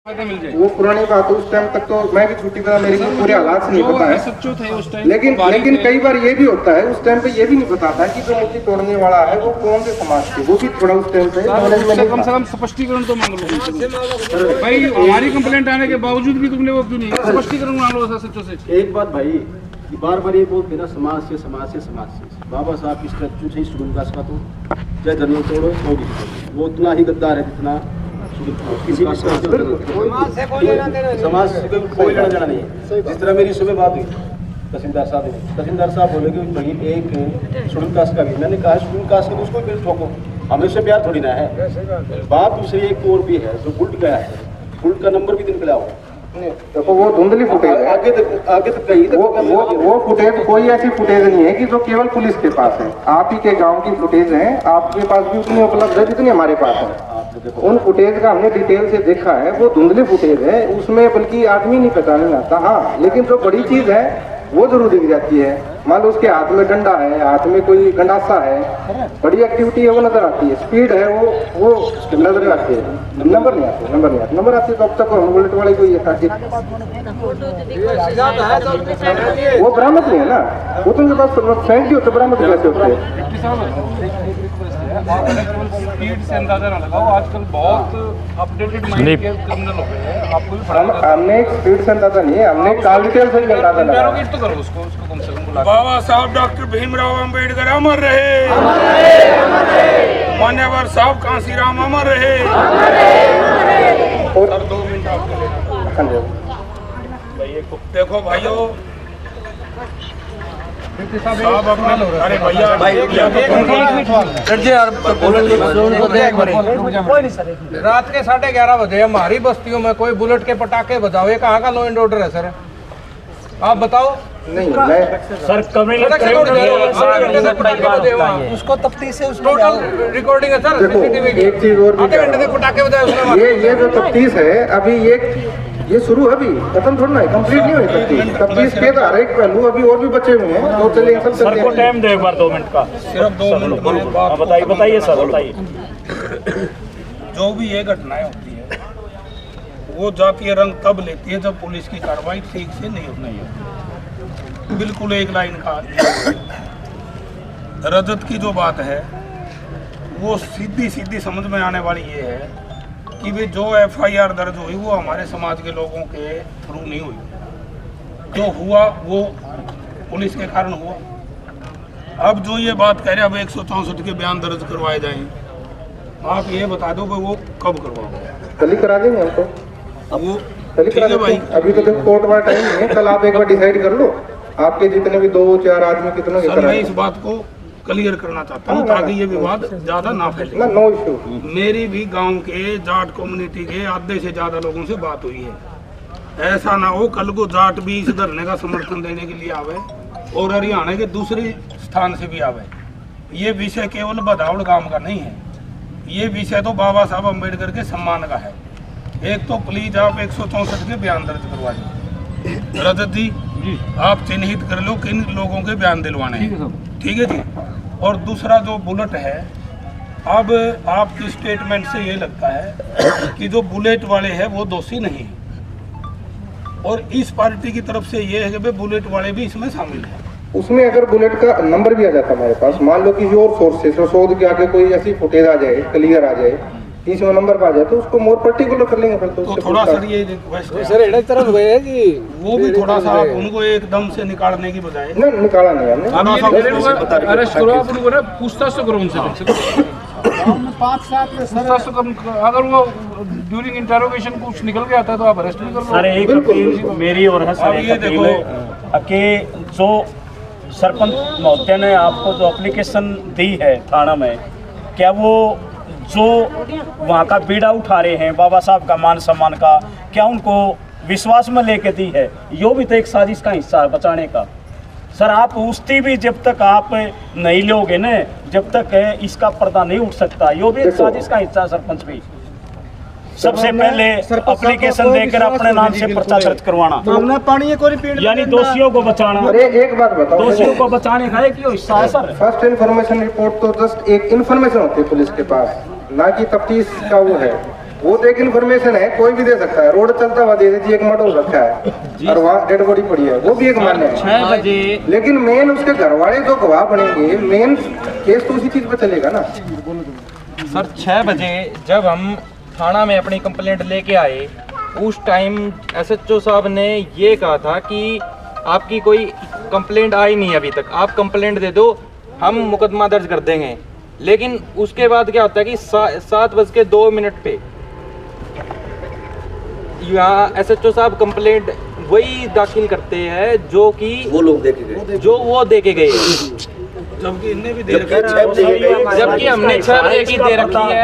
वो पुरानी बात है। उस टाइम तक तो मैं भी छुट्टी पर, मेरे को पूरे हालात से नहीं पता है। सच्चो थे उस टाइम। लेकिन कई बार ये भी होता है, उस टाइम पे ये भी नहीं बताता कि जो मूर्ति तोड़ने वाला है वो कौन से समाज के, वो भी थोड़ा उस टाइम पे कम से कम स्पष्टीकरण तो मांग लो भाई। हमारी कंप्लेंट आने के बावजूद भी तुमने वो क्यों नहीं स्पष्टीकरण मांग लो सच्चो से। एक बात भाई, बार बार ये बोलते ना समाज से समाज से समाज से। बाबा साहब की स्टैचू से स्टूडेंट का तो चाहे धर्म तोड़ो तो भी वो उतना ही गद्दार है जितना किसी भी समाज से कोई लेना देना नहीं है। जिस तरह मेरी सुबह बात हुई तहसीलदार साहब बोले कि भाई एक स्टूडेंट कास्ट का भी, मैंने कहा स्टूडेंट कास्ट का तो उसको बिल ठोको, हमें उससे प्यार थोड़ी ना है। बात दूसरी एक और भी है जो बुल्ट गया है, बुल्ट का नंबर भी दिन निकला हुआ। देखो वो धुंधली फुटेज है, आगे तक कहीं वो फुटेज कोई ऐसी फुटेज नहीं है कि जो केवल पुलिस के पास है। आप ही के गांव की फुटेज है, आपके पास भी उतनी उपलब्ध है जितनी हमारे पास है। उन फुटेज का हमने डिटेल से देखा है, वो धुंधली फुटेज है, उसमें बल्कि आदमी नहीं पहचान में आता। हाँ, लेकिन जो बड़ी चीज है वो जरूर दिख जाती है। मान लो उसके हाथ में डंडा है, हाथ में कोई गंडासा है, बड़ी एक्टिविटी है वो नजर आती है, स्पीड है वो नजर आती है। नंबर नहीं आते तो अब तक हम बुलेट वाले को ये वो बरामद नहीं है ना, वो तो उनके पास फेंक दियो तो बरामद कैसे होते हैं। स्पीड से अंदाजा ना लगाओ, आजकल बहुत अपडेटेड माइंड के क्रिमिनल हो गए हैं। आपको भी हमने स्पीड से अंदाजा नहीं है, हमने कॉल डिटेल से ही अंदाजा लगाया। इंटरोगेट तो करो उसको कम से कम बुला। बाबा साहब डॉक्टर भीमराव अंबेडकर अमर रहे, मान्यवर साहब कांसीराम अमर रहे। और सर 2 मिनट आपके लिए। देखो भाइयों साहब अपना, अरे भैया रात के 11:30 बजे हमारी बस्तियों में कोई बुलेट के पटाखे बजाओ, ये कहाँ का लॉ एंड ऑर्डर है सर? आप बताओ। नहीं मैं सर उसको तफ्तीश से टोटल रिकॉर्डिंग है सर सीसीटीवी की। एक चीज और भी आधे घंटे से पटाखे बजाए उसने। ये जो तफ्तीश है अभी ये शुरू अभी खत्म थोड़ा है, कंप्लीट नहीं हुई तफ्तीश के हर एक पहलू अभी और भी बचे हुए हैं। तो चलिए सब सर को टाइम दो एक बार 2 मिनट का। सिर्फ 2 मिनट बताइए सर बताइए। जो भी ये घटनाएं होती है वो जातीय रंग तब लेती है जब पुलिस की कार्रवाई ठीक से नहीं होती। बिल्कुल एक लाइन का रजत की जो बात है वो सीधी समझ में आने वाली ये है कि वे जो FIR दर्ज हुई वो हमारे समाज के लोगों के थ्रू नहीं हुई, जो हुआ वो पुलिस के कारण हुआ। अब जो ये बात कह रहे हैं अब 164 के बयान दर्ज करवाए जाएं, आप ये बता दो कि वो कब करवाओगे? कल ही करा देंगे हमको, वो कल ही करा देंगे भाई। अभी तो देखो कोर्ट वाला टाइम नहीं है, कल आप एक बार डिसाइड कर लो आपके जितने भी 2-4 आदमी कितने। सर मैं इस बात को क्लियर करना चाहता हूँ ताकि ये विवाद ज्यादा ना फैले। No issue. मेरी भी गांव के जाट कम्युनिटी के आधे से ज्यादा लोगों से बात हुई है। ऐसा ना हो कल को जाट भी इस धरने का समर्थन देने के लिए आवे और हरियाणा के दूसरे स्थान से भी आवे। ये विषय केवल बदावड़ गांव का नहीं है, ये विषय तो बाबा साहब अम्बेडकर के सम्मान का है। एक तो प्लीज आप 164 के बयान दर्ज करवा दीजिए। रजत जी आप चिन्हित कर लो किन लोगों के बयान दिलवाने हैं, ठीक है जी। और दूसरा जो बुलेट है, अब आपकी स्टेटमेंट से ये लगता है कि जो बुलेट वाले हैं वो दोषी नहीं है, और इस पार्टी की तरफ से ये है कि बुलेट वाले भी इसमें शामिल हैं। उसमें अगर बुलेट का नंबर भी आ जाता हमारे पास, मान लो किसी और सोर्स से शोध के आगे कोई ऐसी फुटेज आ जाए, क्लियर आ जाए, इसमें नंबर पे आ जाए तो उसको मोर पर्टिकुलर कर लेंगे। फिर तो थोड़ा सर ये रिक्वेस्ट है सर एड़ा तरफ गए हैं कि वो भी थोड़ा सा आप उनको एकदम से निकालने की बजाय ना निकाला नहीं हमने। अरेस्ट करो, आप उनको पूछताछ तो करो उनसे। 5-7 पूछताछ तो अगर वो ड्यूरिंग इंटरोगेशन कुछ निकल के आता है तो आप अरेस्ट भी कर लो। सर एक अपील मेरी और है सर, ये देखो कि जो सरपंच महोदय ने आपको जो एप्लीकेशन दी है थाना में, क्या वो जो वहाँ का बीड़ा उठा रहे हैं बाबा साहब का मान सम्मान का, क्या उनको विश्वास में लेके दी है? यो भी तो एक साजिश का हिस्सा है बचाने का। सर आप पूछती भी जब तक आप नहीं लोगे ना, जब तक इसका पर्दा नहीं उठ सकता। यो भी एक साजिश का हिस्सा है सरपंच भी। सबसे पहले एप्लीकेशन देकर अपने नाम से पर्चा दर्ज करवाना, यानी दोषियों को बचाना। अरे एक बात बताओ, दोषियों को बचाने का एक हिस्सा है सर। फर्स्ट इन्फॉर्मेशन रिपोर्ट तो जस्ट एक इन्फॉर्मेशन होती है पुलिस के पास, ना कि तफ्तीश का वो है। वो तो एक इन्फॉर्मेशन है, कोई भी दे सकता है, रोड चलता हुआ दे देती, एक मर्डर रखा है और वहाँ डेड बॉडी पड़ी है, वो भी एक मान्य है। 6 बजे लेकिन मेन उसके घर वाले जो गवाह बनेंगे, मेन केस तो उसी चीज पे चलेगा ना। सर 6 बजे जब हम थाना में अपनी कंप्लेंट लेके आए, उस टाइम एसएचओ साहब ने ये कहा था कि आपकी कोई कंप्लेंट आई नहीं अभी तक, आप कंप्लेंट दे दो, हम मुकदमा दर्ज कर देंगे। लेकिन उसके बाद क्या होता है कि 7:02 पे यहाँ एसएचओ साहब कंप्लेंट वही दाखिल करते हैं जो कि वो लोग देखे गए, जो वो दे के गए, जबकि इनने भी दे जबकि रखा 6 बजे गए, जबकि हमने 6 बजे की दे रखी है।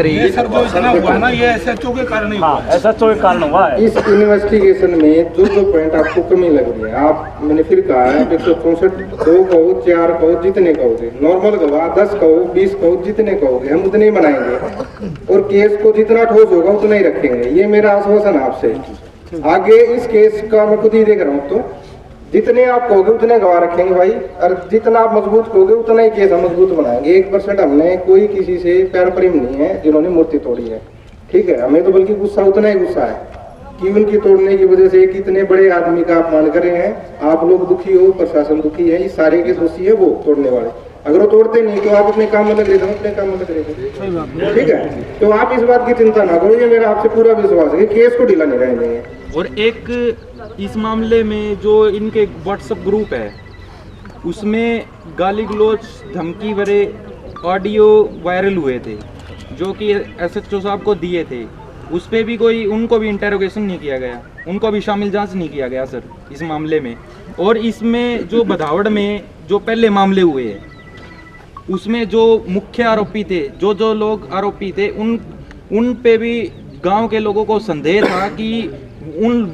ये सर जो इतना हुआ ना, ये एसएचओ के कारण ही हुआ। ऐसा तो एक कारण हुआ है। इस इन्वेस्टिगेशन में जो पॉइंट आपको कमी लग रही है, आप मैंने फिर कहा है 164 2 कहो 4 कहो जितने कहोगे, नॉर्मल गवाह 10 कहो 20 कहो जितने कहोगे, हम उतने ही बनाएंगे और केस को जितना ठोस होगा उतना ही रखेंगे। ये मेरा आश्वासन है आपसे। आगे इस केस का मैं खुद ही देख रहा हूँ, तो जितने आप कहोगे उतने गवाह रखेंगे भाई, और जितना आप मजबूत कहोगे उतना ही केस हम मजबूत बनाएंगे। 1% हमने कोई किसी से प्यार प्रेम नहीं है जिन्होंने मूर्ति तोड़ी है, ठीक है। हमें तो बल्कि गुस्सा उतना ही गुस्सा है कि उनकी तोड़ने की वजह से कितने बड़े आदमी का अपमान कर रहे हैं। आप लोग दुखी हो, प्रशासन दुखी है, इस सारे के दोषी है वो तोड़ने वाले। अगर वो तोड़ते नहीं तो आप अपने काम में लग रहे थे, अपने काम में लग रहे थे, ठीक है। तो आप इस बात की चिंता ना करो, ये मेरा आपसे पूरा विश्वास है कि केस को ढीला नहीं रहने देंगे। और एक इस मामले में जो इनके व्हाट्सएप ग्रुप है, उसमें गाली गलौज धमकी भरे ऑडियो वायरल हुए थे जो कि एसएचओ साहब को दिए थे। उस पर भी कोई, उनको भी इंटेरोगेशन नहीं किया गया, उनको भी शामिल जांच नहीं किया गया सर इस मामले में। और इसमें जो बधावड़ में जो पहले मामले हुए हैं, उसमें जो मुख्य आरोपी थे, जो लोग आरोपी थे, उन पे भी गांव के लोगों को संदेह था कि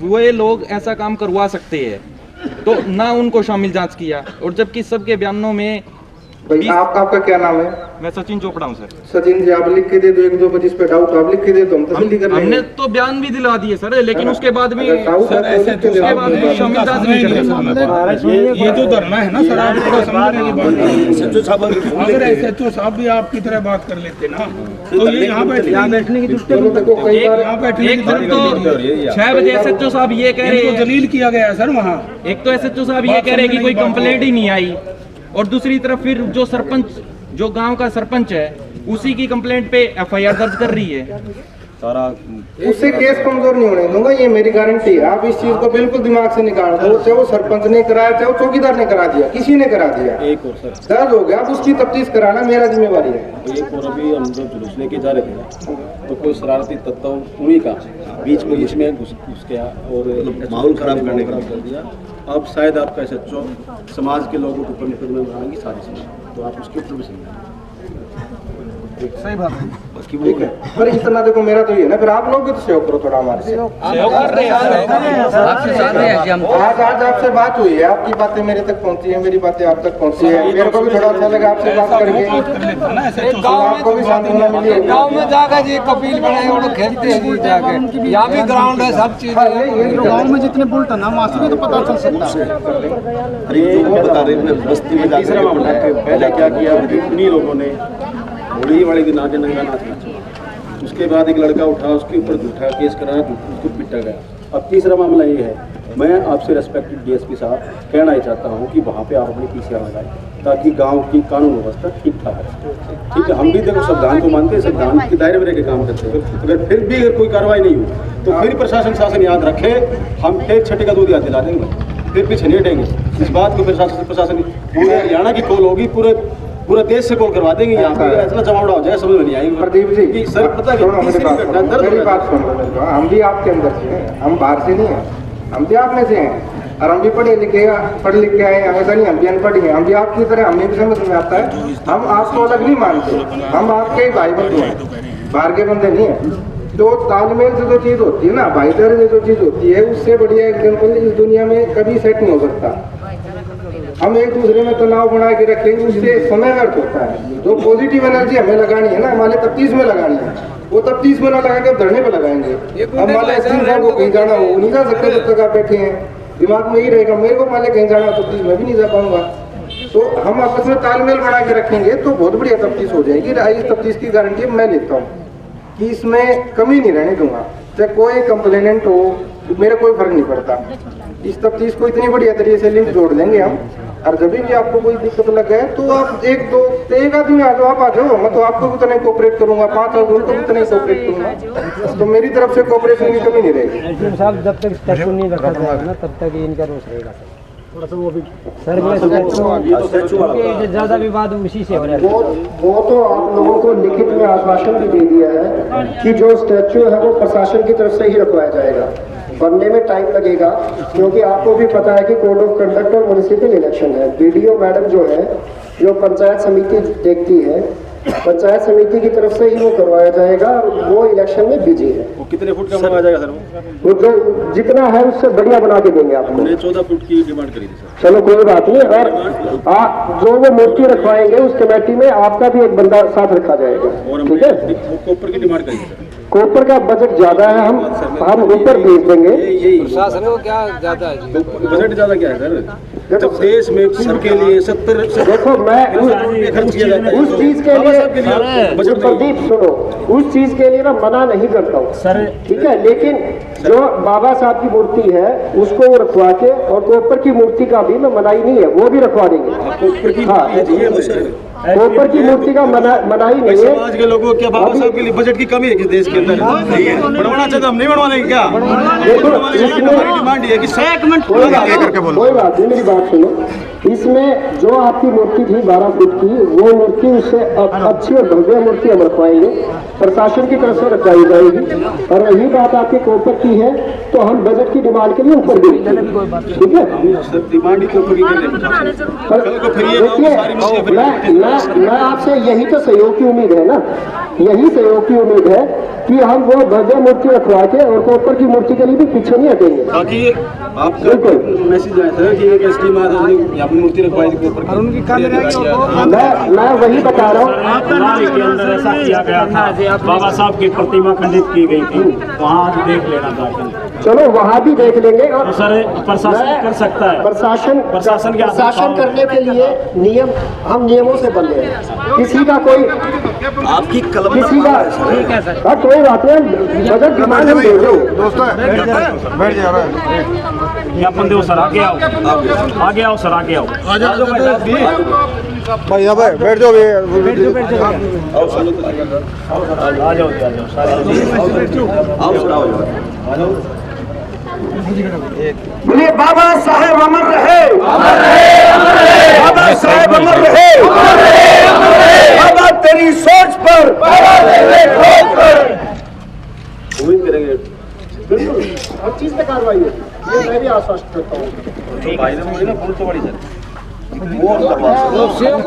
वे लोग ऐसा काम करवा सकते हैं, तो ना उनको शामिल जांच किया। और जबकि सबके बयानों में भाई आपका क्या नाम है? मैं सचिन चोपड़ा हूँ सर। सचिन जी आप लिख के दे दो, 1-2 पर जिस पे डाउट आप लिख के दे दो, हम तसल्ली कर लेंगे। हमने तो बयान भी दिला दिए सर, लेकिन उसके बाद भी अगर डाउट है तो लिख के दे दो। शामिल जांच नहीं करते। ये जो धरना है ना सर, आप थोड़ा समझने की बात है। एसएचओ साहब अगर एसएचओ साहब भी आपकी तरह बात कर लेते ना, तो ये यहाँ बैठने की चलो देखो कई बार यहाँ बैठने एक तरफ तो 6 बजे एसएचओ साहब ये कह रहे इनको हैं, जलील किया गया है सर वहाँ। एक तो एसएचओ साहब ये कह रहे हैं कि कोई कंप्लेंट ही नहीं आई, और दूसरी तरफ फिर जो सरपंच, जो गांव का सरपंच है, उसी की कंप्लेंट पे एफआईआर दर्ज कर रही है। उससे केस कमजोर नहीं होने दूंगा, ये मेरी गारंटी है। आप इस चीज को बिल्कुल दिमाग से निकाल दो, चाहे वो सरपंच ने कराया, चाहे वो चौकीदार ने करा दिया, किसी ने करा दिया, एक और सर, दर्ज हो गया, अब उसकी तफ्तीश कराना मेरा जिम्मेवारी है। एक और अभी हम जो जुलूस लेके जा रहे थे, तो कोई शरारती तत्व उन्हीं का बीच में घुस गया और माहौल खराब करने का कर दिया। अब शायद आपका एसएचओ समाज के लोगों के ऊपर मुकदमे बनाएंगी सारी समाज, तो आप उसके ऊपर भी समझें। सही बात है, ठीक है। पर इतना देखो मेरा तो ये ना, फिर आप लोग भी तो सहयोग करो थोड़ा हमारे से। सहयोग कर रहे हैं। आज आपसे बात हुई है, आपकी बातें मेरे तक पहुंची है, मेरी बातें आप तक पहुंची है, मेरे को भी थोड़ा अच्छा लगा आपसे बात करके। तो आपको भी सांत्वना मिली होगी। गांव में जाकर जी कपिल बने और खेलते हैं जी जाके, यहाँ भी ग्राउंड है, सब चीज है। गांव में जितने बुलट है ना, मासूमी तो पता चल सकता है। अरे जो बता रहे थे बस्ती में जाकर पहले क्या किया, उन्हीं लोगों ने होली वाले दिन आके नंगा नाच नाचा, उसके बाद एक लड़का उठा, उसके ऊपर झूठा केस कराया, उसको पिटा गया। अब तीसरा मामला ये है, मैं आपसे रेस्पेक्टेड डीएसपी साहब कहना ही चाहता हूँ कि वहाँ पे आप अपनी पीसीआर लगाएं, ताकि गांव की कानून व्यवस्था ठीक ठाक है। ठीक है, हम भी देखो संविधान को मानते हैं, संविधान के दायरे में रह के काम करते हैं। अगर फिर भी अगर कोई कार्रवाई नहीं हुई तो फिर प्रशासन शासन याद रखे, हम फिर छठे का दूध याद दिला देंगे, फिर पीछे नहीं हटेंगे। इस बात को प्रशासन पूरे हरियाणा की कॉल होगी, पूरे देश से कॉल करवा देंगे। यहाँ पे ऐसा जमावड़ा हो जाए, समझ में नहीं आएगी। प्रदीप जी कि सर पता है मेरी बात सुन लो, हम भी आपके अंदर से हैं, हम बाहर से नहीं हैं, हम भी आप में से हैं, और हम भी पढ़ लिख के आए हैं। ऐसा नहीं हम भी अनपढ़ हैं, हम भी आपकी तरह, हमें भी समझ में आता है। हम आपको अलग नहीं मानते, हम आपके ही भाई बंधु हैं, बाहर के बंदे नहीं हैं। तो तालमेल से जो चीज़ होती है ना, भाईचारे से जो चीज़ होती है, उससे बढ़िया एग्जाम्पल इस दुनिया में कभी सेट नहीं हो सकता। हम एक दूसरे में तनाव बना के रखेंगे, उससे समय व्यर्थ होता है। जो पॉजिटिव एनर्जी हमें लगानी है ना, हमारे तफ्तीश में लगानी है, वो तफ्तीश में ना लगा के धरने पे लगाएंगे। अब मान लिया साहब को कहीं जाना हो, नहीं जा सकते जब तक आप बैठे हैं, दिमाग में ही रहेगा मेरे को मान लिया कहीं जाना हो तफ्तीश में भी नहीं जा पाऊंगा। तो हम आपस में तालमेल बना के रखेंगे तो बहुत बढ़िया तफ्तीश हो जाएगी। इस तफ्तीश की गारंटी मैं लेता हूँ। कि इसमें कमी नहीं रहने दूंगा, चाहे कोई कंप्लेनेंट हो, मेरा कोई फर्क नहीं पड़ता। इस तफ्तीश को इतनी बढ़िया तरीके से लिंक जोड़ देंगे हम, और जब भी आपको कोई दिक्कत लगे तो आप एक आदमी आ जाओ, आप आ जाओ, मैं तो आपको भी उतना ही कोऑपरेट करूंगा, 5 आदमी को भी उतना ही कोऑपरेट करूंगा, तो मेरी तरफ से कोऑपरेशन की कमी नहीं रहेगी। साहब जब तक स्टैचू नहीं रखा जाएगा ना तब तक इनका रोष रहेगा थोड़ा सा वो भी सर ज्यादा विवाद उसी से हो रहा है। वो तो आप लोगों को लिखित में आश्वासन भी दे दिया है कि जो स्टैचू है वो प्रशासन की तरफ से ही रखवाया जाएगा, बनने में टाइम लगेगा, क्योंकि आपको भी पता है कि कोड ऑफ कंडक्ट और म्युनिसिपल इलेक्शन है। बीडीओ मैडम जो है, जो पंचायत समिति देखती है, पंचायत समिति की तरफ से ही वो करवाया जाएगा, वो इलेक्शन में बिजी है। वो कितने फुट का बनवाया जाएगा सर? वो जो जितना है उससे बढ़िया बना के देंगे आपको। हमने 14 फुट की डिमांड करी थी सर। चलो कोई बात नहीं, और जो वो मूर्ति रखवाएंगे उस कमेटी में आपका भी एक बंदा साथ रखा जाएगा, और ठीक है? कॉपर की डिमांड करी थी। कोपर का बजट ज्यादा है, हम ऊपर भेज देंगे। प्रशासन को क्या ज्यादा है जी? बजट ज्यादा क्या है सर? जब देश में सबके लिए 70 देखो मैं खर्च किया जाता है, उस चीज के लिए बजट प्रदीप सुनो, उस चीज के लिए मैं मना नहीं करता हूँ सर, ठीक है, लेकिन जो बाबा साहब की मूर्ति है उसको वो रखवा के, और कोपर की मूर्ति का भी मैं मनाही नहीं है, वो भी रखवा देंगे। हाँ, कोपर की मूर्ति का मनाही नहीं है। समाज के लोगों क्या बाबा साहब के लिए बजट की कमी है किस देश के अंदर? बनवाना चाहते हम नहीं बनवाने क्या? डिमांड है कि 1 मिनट कोई बात नहीं, मेरी बात सुनो। इसमें जो आपकी मूर्ति थी 12 फुट की, वो मूर्ति उससे अच्छी और भव्य मूर्ति हम रखवाएंगे, प्रशासन की तरफ से रखवाई जाएगी। और रही बात आपके कोपर की है तो हम बजट की डिमांड के लिए ऊपर देंगे, ठीक है? डिमांड ही कोपर की मैं आपसे यही तो सहयोग की उम्मीद है ना, यही सहयोग की उम्मीद है कि हम वो भव्य मूर्ति रखवा के और कोपर की मूर्ति के लिए भी पीछे नहीं हटेंगे। बाकी आपका मैसेज आया था कि एक स्कीम आया था, यहाँ पे मूर्ति रखवाई थी कोपर की, उनकी मैं वही बता रहा हूँ। के अंदर ऐसा किया गया था, बाबा साहब की प्रतिमा खंडित की गई थी, वहाँ आज देख लेना था। चलो वहाँ भी देख लेंगे। और सर प्रशासन कर सकता है, प्रशासन करने के लिए नियम, हम नियमों से बंधे हैं। किसी का कोई आपकी कलम किसी का ठीक है सर, कोई बात नहीं, बजट डिमांड हम दे दो। बैठ जाओ यहाँ बंदे हो सर, आगे आओ, आगे आओ सर, आगे आओ। भाई भाई बैठ जाओ, आ जाओ बोलिए बाबा साहेब अमर रहे, बाबा साहेब अमर रहे, बाबा तेरी सोच पर, उम्मीद करेंगे बिल्कुल हर चीज पे कार्रवाई होगी, ये मैं भी आश्वस्त करता हूँ। भाई ने बोली ना, पुल तो बड़ी सर वो